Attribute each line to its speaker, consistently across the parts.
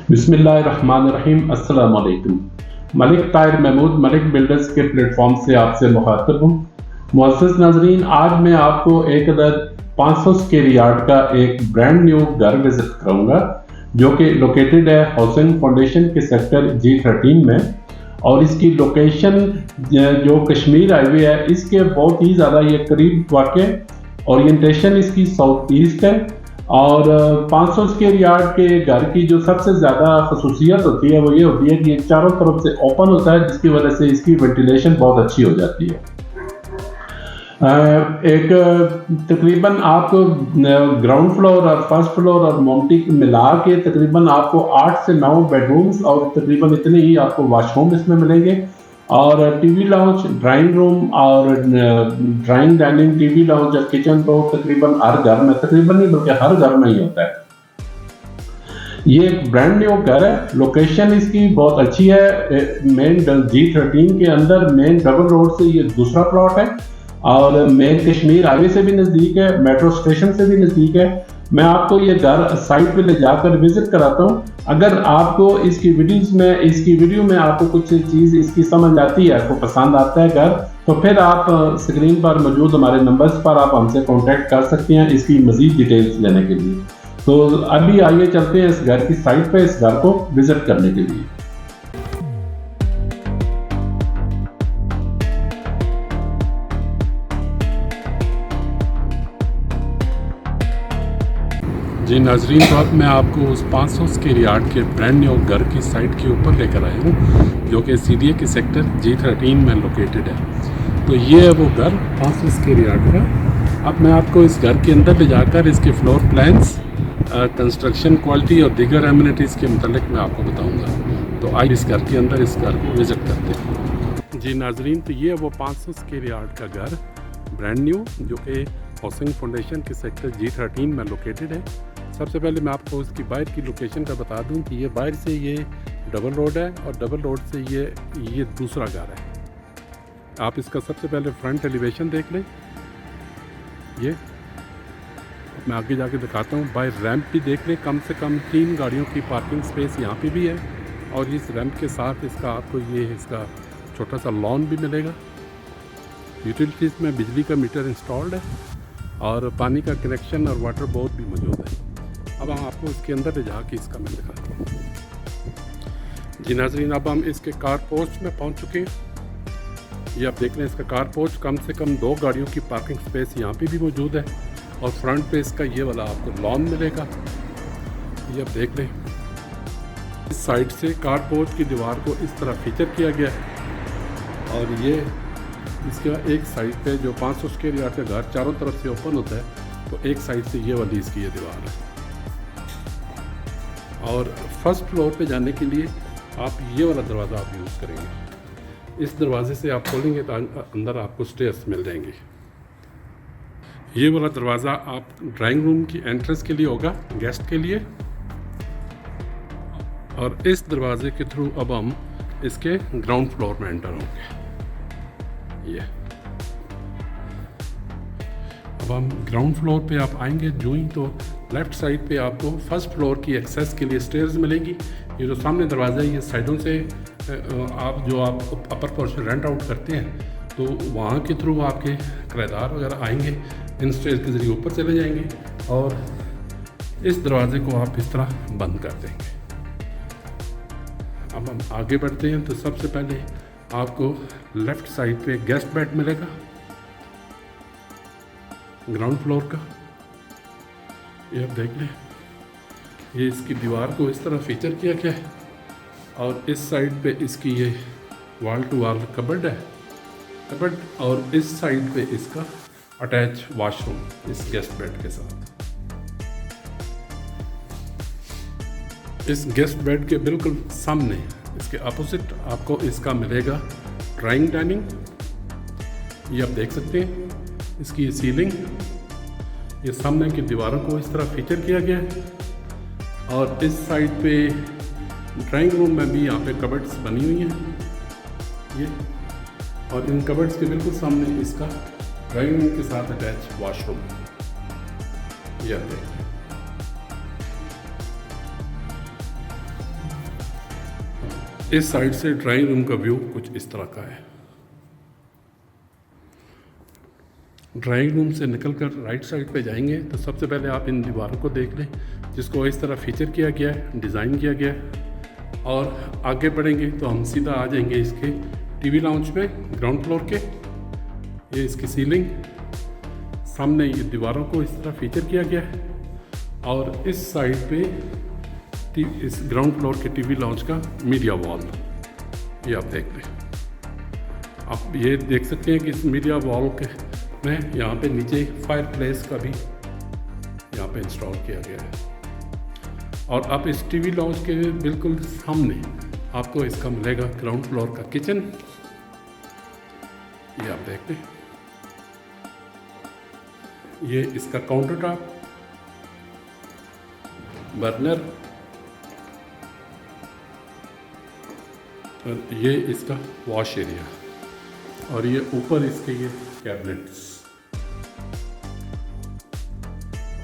Speaker 1: बिस्मिल्लाहिर्रहमानिर्रहीम। अस्सलाम वालेकुम। मलिक ताहिर महमूद मलिक बिल्डर्स के प्लेटफॉर्म से आपसे मुखातिब हूँ। मुअज़्ज़ज़ नाज़रीन, आज मैं आपको एक अदद 500 स्क्वायर यार्ड का एक ब्रांड न्यू घर विजिट कराऊंगा जो कि लोकेटेड है हाउसिंग फाउंडेशन के सेक्टर G13 में। और इसकी लोकेशन जो कश्मीर हाईवे है इसके बहुत ही ज़्यादा ये करीब वाक़, ओरिएंटेशन इसकी साउथ ईस्ट है। और 500 स्क्वायर यार्ड के घर की जो सबसे ज़्यादा खसूसियत होती है वो ये होती है कि ये चारों तरफ से ओपन होता है, जिसकी वजह से इसकी वेंटिलेशन बहुत अच्छी हो जाती है। एक तकरीबन आपको ग्राउंड फ्लोर और फर्स्ट फ्लोर और मोमटी मिला के तकरीबन आपको 8 से 9 बेडरूम्स और तकरीबन इतने ही आपको वॉशरूम इसमें मिलेंगे। और टीवी लाउंज, ड्राइंग रूम और ड्राइंग डाइनिंग, टीवी लाउंज और किचन तो तकरीबन हर घर में, तकरीबन नहीं बल्कि हर घर में ही होता है। ये एक ब्रांड न्यू घर है। लोकेशन इसकी बहुत अच्छी है। मेन G13 के अंदर मेन डबल रोड से ये दूसरा प्लॉट है और मेन कश्मीर हाईवे से भी नज़दीक है, मेट्रो स्टेशन से भी नज़दीक है। मैं आपको ये घर साइट पे ले जाकर विजिट कराता हूँ। अगर आपको इसकी वीडियो में आपको कुछ चीज़ इसकी समझ आती है, आपको पसंद आता है घर, तो फिर आप स्क्रीन पर मौजूद हमारे नंबर्स पर आप हमसे कांटेक्ट कर सकते हैं इसकी मज़ीद डिटेल्स लेने के लिए। तो अभी आइए चलते हैं इस घर की साइट पे, इस घर को विजिट करने के लिए। जी नाजरीन, तो अब मैं आपको उस 500 स्क्वायर यार्ड के ब्रांड न्यू घर की साइट के ऊपर लेकर आया हूँ जो कि सीडीए के सेक्टर G13 में लोकेटेड है। तो ये है वो घर 500 स्क्वायर यार्ड का। अब मैं आपको इस घर के अंदर ले जाकर इसके फ्लोर प्लान्स, कंस्ट्रक्शन क्वालिटी और दीगर एमिनिटीज़ के मतलब मैं आपको बताऊँगा। तो आज इस घर के अंदर इस घर को विज़िट करते हैं। जी नाजरीन, तो ये है वो 500 स्क्वायर यार्ड का घर ब्रांड न्यू जो कि हाउसिंग फाउंडेशन के सेक्टर G13 में लोकेटेड है। सबसे पहले मैं आपको उसकी बाहर की लोकेशन का बता दूं कि ये बाहर से ये डबल रोड है और डबल रोड से ये दूसरा घर है। आप इसका सबसे पहले फ्रंट एलिवेशन देख लें। ये मैं आगे जाके दिखाता हूँ। बाहर रैंप भी देख लें, कम से कम 3 गाड़ियों की पार्किंग स्पेस यहाँ पे भी है। और इस रैंप के साथ इसका आपको इसका छोटा सा लॉन भी मिलेगा। यूटिलिटीज़ में बिजली का मीटर इंस्टॉल्ड है और पानी का कनेक्शन और वाटर बोर्ड भी मौजूद है। अब हम आपको इसके अंदर ले जाके इसका मैं दिखाता हूँ। जी नाज़रीन, अब हम इसके कार पोर्च में पहुँच चुके हैं। ये आप देख लें, इसका कार पोर्च कम से कम 2 गाड़ियों की पार्किंग स्पेस यहाँ पे भी मौजूद है। और फ्रंट पे इसका ये वाला आपको लॉन मिलेगा। ये आप देख लें, इस साइड से कार पोर्च की दीवार को इस तरह फीचर किया गया है। और ये इसका एक साइड पे जो 500 स्क्वायर यार्ड का घर चारों तरफ से ओपन होता है, तो एक साइड से ये वाली इसकी ये दीवार है। और फर्स्ट फ्लोर पे जाने के लिए आप ये वाला दरवाज़ा आप यूज़ करेंगे। इस दरवाजे से आप खोलेंगे तो अंदर आपको स्टेयर्स मिल जाएंगे। ये वाला दरवाज़ा आप ड्राइंग रूम की एंट्रेंस के लिए होगा, गेस्ट के लिए। और इस दरवाजे के थ्रू अब हम इसके ग्राउंड फ्लोर में एंटर होंगे। ये अब हम ग्राउंड फ्लोर पे आप आएंगे जो ही, तो लेफ़्ट साइड पे आपको फर्स्ट फ्लोर की एक्सेस के लिए स्टेयर्स मिलेंगी। ये जो सामने दरवाज़ा है, ये साइडों से आप अपर पोर्शन रेंट आउट करते हैं तो वहाँ के थ्रू आपके किराएदार वगैरह आएंगे, इन स्टेयर्स के ज़रिए ऊपर चले जाएंगे और इस दरवाजे को आप इस तरह बंद कर देंगे। अब हम आगे बढ़ते हैं। तो सबसे पहले आपको लेफ़्ट साइड पे गेस्ट बेड मिलेगा ग्राउंड फ्लोर का। ये आप देख लें, ये इसकी दीवार को इस तरह फीचर किया गया है। और इस साइड पे इसकी ये वॉल टू वॉल कबर्ड है, और इस साइड पे इसका अटैच वॉशरूम इस गेस्ट बेड के साथ। इस गेस्ट बेड के बिल्कुल सामने इसके अपोजिट आपको इसका मिलेगा ड्राइंग डाइनिंग। ये आप देख सकते हैं, इसकी ये सीलिंग, ये सामने की दीवारों को इस तरह फीचर किया गया है। और इस साइड पे ड्राइंग रूम में भी यहाँ पे कबर्ड्स बनी हुई हैं ये। और इन कबर्ड्स के बिल्कुल सामने इसका ड्राइंग रूम के साथ अटैच वॉशरूम। ये आप देख इस साइड से ड्राइंग रूम का व्यू कुछ इस तरह का है। ड्राइंग रूम से निकलकर राइट साइड पे जाएंगे तो सबसे पहले आप इन दीवारों को देख लें, जिसको इस तरह फीचर किया गया है, डिज़ाइन किया गया है। और आगे बढ़ेंगे तो हम सीधा आ जाएंगे इसके टीवी लाउंज पे, ग्राउंड फ्लोर के। ये इसकी सीलिंग, सामने ये दीवारों को इस तरह फीचर किया गया है। और इस साइड पे इस ग्राउंड फ्लोर के टीवी लाउंज का मीडिया वॉल, ये आप देख लें। आप ये देख सकते हैं कि इस मीडिया वॉल के में यहाँ पे नीचे फायर प्लेस का भी यहाँ पे इंस्टॉल किया गया है। और आप इस टीवी लाउंज के बिल्कुल सामने आपको इसका मिलेगा ग्राउंड फ्लोर का किचन, ये आप देखते हैं। ये इसका काउंटर टॉप, बर्नर, और ये इसका वॉश एरिया, और ये ऊपर इसके ये कैबिनेट्स।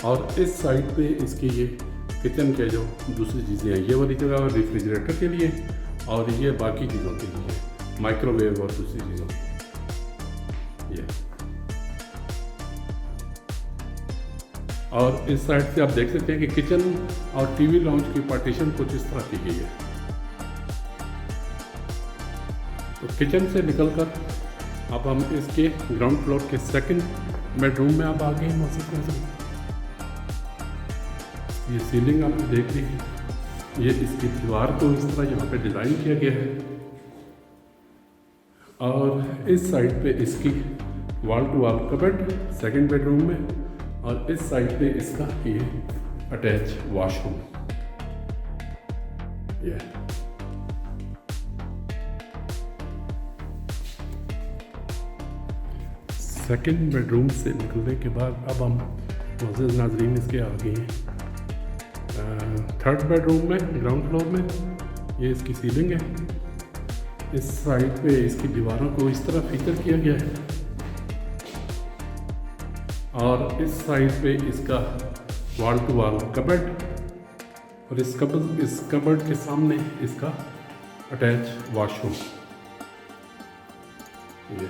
Speaker 1: और इस साइड पे इसके ये किचन के जो दूसरी चीज़ें हैं, ये वाली जगह रेफ्रिजरेटर के लिए, और ये बाकी चीज़ों के लिए, माइक्रोवेव और दूसरी चीज़ों ये। और इस साइड से आप देख सकते हैं कि किचन और टीवी लाउंज की पार्टीशन कुछ इस तरह की गई है। तो किचन से निकलकर अब हम इसके ग्राउंड फ्लोर के सेकंड बेडरूम में आप आ गए हैं। ये सीलिंग आपने देख ली है, ये इसकी दीवार को इस तरह यहाँ पे डिज़ाइन किया गया है। और इस साइड पे इसकी wall to wall cupboard second bedroom में, और इस साइड पे इसका ये अटैच वॉशरूम। ये सेकंड बेडरूम से निकलने के बाद अब हम मोअज़्ज़ज़ नाज़रीन इसके आ गए हैं थर्ड बेडरूम में, ग्राउंड फ्लोर में। ये इसकी सीलिंग है। इस साइड पे इसकी दीवारों को इस तरह फीचर किया गया है। और इस साइड पे इसका वॉल टू वॉल कबर्ड, और इस कबर्ड के सामने इसका अटैच वॉशरूम। ये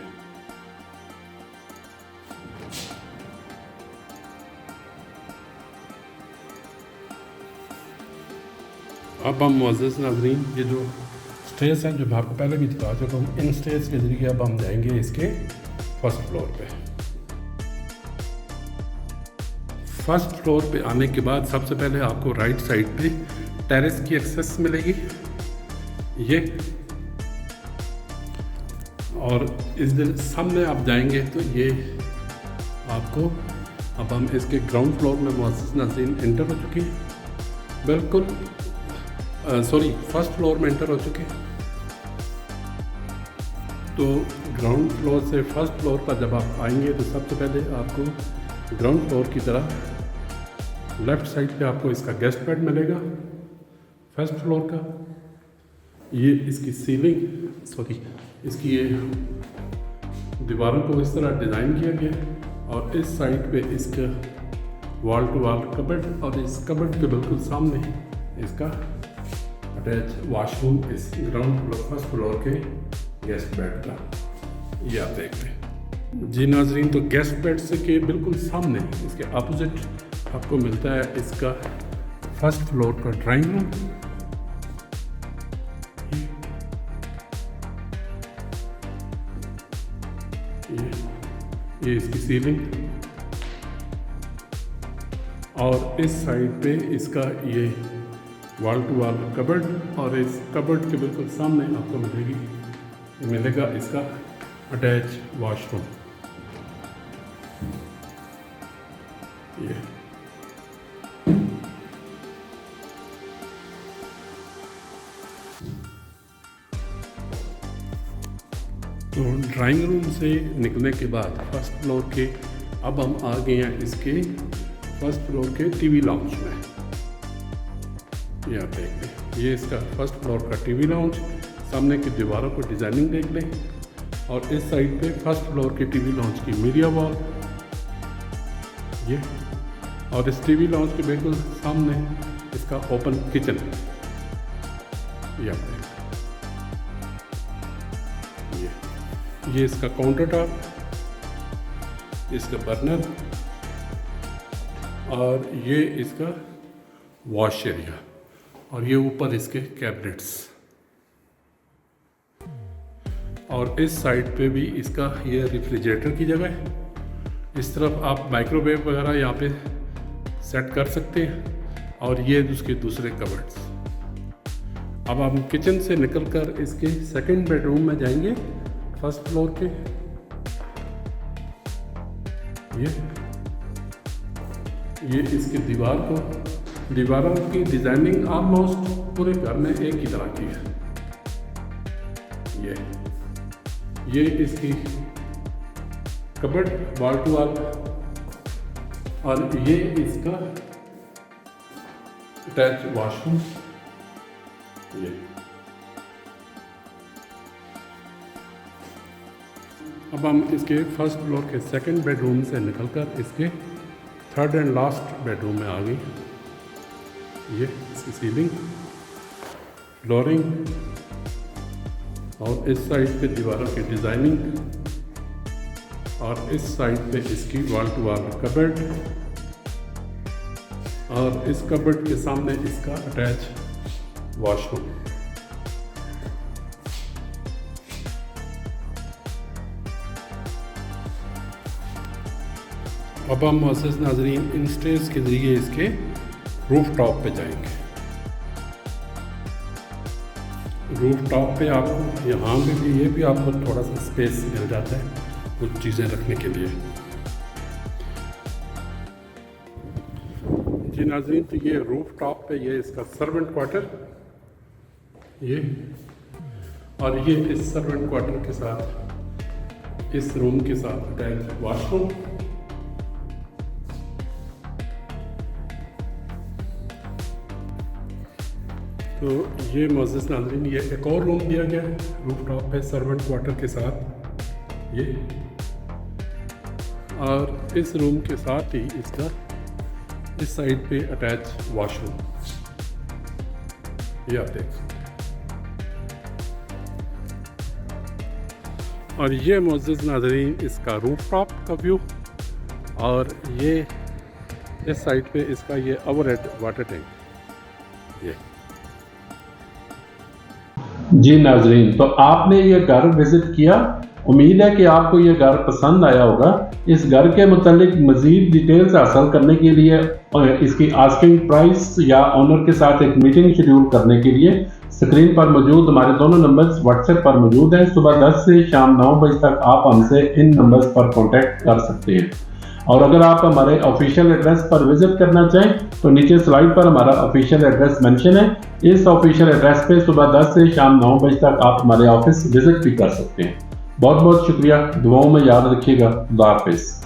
Speaker 1: अब हम मुअज़्ज़ज़ नाज़रीन, ये जो स्टेज हैं जो मैं आपको पहले भी दिखा चुका हूँ, इन स्टेज के ज़रिए अब हम जाएंगे इसके फर्स्ट फ्लोर पे। फर्स्ट फ्लोर पे आने के बाद सबसे पहले आपको राइट साइड पे टेरेस की एक्सेस मिलेगी, ये। और इस दिन सामने आप जाएंगे तो ये आपको, अब हम इसके ग्राउंड फ्लोर में मुअज़्ज़ज़ नाज़रीन एंटर हो चुके हैं, बिल्कुल फर्स्ट फ्लोर में एंटर हो चुके हैं। तो ग्राउंड फ्लोर से फर्स्ट फ्लोर पर जब आप आएंगे तो सबसे पहले आपको ग्राउंड फ्लोर की तरह लेफ़्ट साइड पे आपको इसका गेस्ट बेड मिलेगा फर्स्ट फ्लोर का। ये इसकी सीलिंग, इसकी ये दीवारों को इस तरह डिज़ाइन किया गया है। और इस साइड पे इसका वॉल टू वॉल कबर्ड, और इस कबर्ड के बिल्कुल सामने इसका अटैच वॉशरूम इस ग्राउंड फ्लोर फर्स्ट फ्लोर के गेस्ट बेड का, ये आप देखते हैं जी नाजरीन। तो गेस्ट बेड से के बिल्कुल सामने इसके अपोजिट आपको मिलता है इसका फर्स्ट फ्लोर का ड्राइंग रूम। ये इसकी सीलिंग, और इस साइड पे इसका ये वॉल टू वॉल कबर्ड, और इस कबर्ड के बिल्कुल सामने आपको मिलेगा इसका अटैच वॉशरूम। ये तो ड्राइंग रूम से निकलने के बाद फर्स्ट फ्लोर के अब हम आ गए हैं इसके फर्स्ट फ्लोर के टीवी लाउंज में। ये आप देख लें, ये इसका फर्स्ट फ्लोर का टीवी लाउंज, सामने की दीवारों को डिज़ाइनिंग देख लें। और इस साइड पे फर्स्ट फ्लोर के टीवी लाउंज की मीडिया वॉल, ये। और इस टीवी लाउंज के बिल्कुल सामने इसका ओपन किचन, ये आप देख लें। ये इसका काउंटर टॉप, इसका बर्नर और ये इसका वॉश एरिया और ये ऊपर इसके कैबिनेट्स। और इस साइड पे भी इसका ये रेफ्रिजरेटर की जगह है। इस तरफ आप माइक्रोवेव वगैरह यहाँ पे सेट कर सकते हैं। और ये उसके दूसरे कबर्ड्स। अब हम किचन से निकलकर इसके सेकंड बेडरूम में जाएंगे, फर्स्ट फ्लोर के। ये इसकी दीवारों की डिजाइनिंग ऑलमोस्ट पूरे घर में एक ही तरह की है। ये इसकी कबर्ड वॉल टू वॉल और ये इसका अटैच वॉशरूम। अब हम इसके फर्स्ट फ्लोर के सेकंड बेडरूम से निकलकर इसके थर्ड एंड लास्ट बेडरूम में आ गई। ये इसकी सीलिंग, फ्लोरिंग और इस साइड पे दीवारों की डिज़ाइनिंग और इस साइड पे इसकी वॉल टू वॉल कबर्ड और इस कबर्ड के सामने इसका अटैच वॉशरूम। अब हम मोअज़्ज़ज़ नाज़रीन इन स्टेज के ज़रिए इसके रूफ टॉप पे जाएंगे। रूफ टॉप पे आपको यहाँ पे भी ये भी आपको थोड़ा सा स्पेस मिल जाता है कुछ चीज़ें रखने के लिए। जी नाज़रीन, तो ये रूफ टॉप पे ये इसका सर्वेंट क्वार्टर और ये इस सर्वेंट क्वार्टर के साथ इस रूम के साथ अटैच वॉशरूम। तो ये मोअज़्ज़ज़ नाज़रीन ये एक और रूम दिया गया है रूफ टॉप पे सर्वेंट क्वार्टर के साथ ये, और इस रूम के साथ ही इसका इस साइड पे अटैच वॉशरूम ये आप देख सकते हैं। और ये मोअज़्ज़ज़ नाज़रीन इसका रूफ टॉप का व्यू और ये इस साइड पे इसका ये ओवरहेड वाटर टैंक ये।
Speaker 2: जी नाज़रीन, तो आपने ये घर विज़िट किया, उम्मीद है कि आपको ये घर पसंद आया होगा। इस घर के मुतालिक मज़ीद डिटेल्स हासिल करने के लिए इसकी आस्किंग प्राइस या ऑनर के साथ एक मीटिंग शेड्यूल करने के लिए स्क्रीन पर मौजूद हमारे दोनों नंबर्स व्हाट्सएप पर मौजूद हैं। सुबह 10 से शाम 9 बजे तक आप हमसे इन नंबर्स पर कॉन्टैक्ट कर सकते हैं। और अगर आप हमारे ऑफिशियल एड्रेस पर विजिट करना चाहें तो नीचे स्लाइड पर हमारा ऑफिशियल एड्रेस मेंशन है। इस ऑफिशियल एड्रेस पे सुबह 10 से शाम 9 बजे तक आप हमारे ऑफिस विजिट भी कर सकते हैं। बहुत बहुत शुक्रिया, दुआओं में याद रखिएगा। खुदा हाफिज़।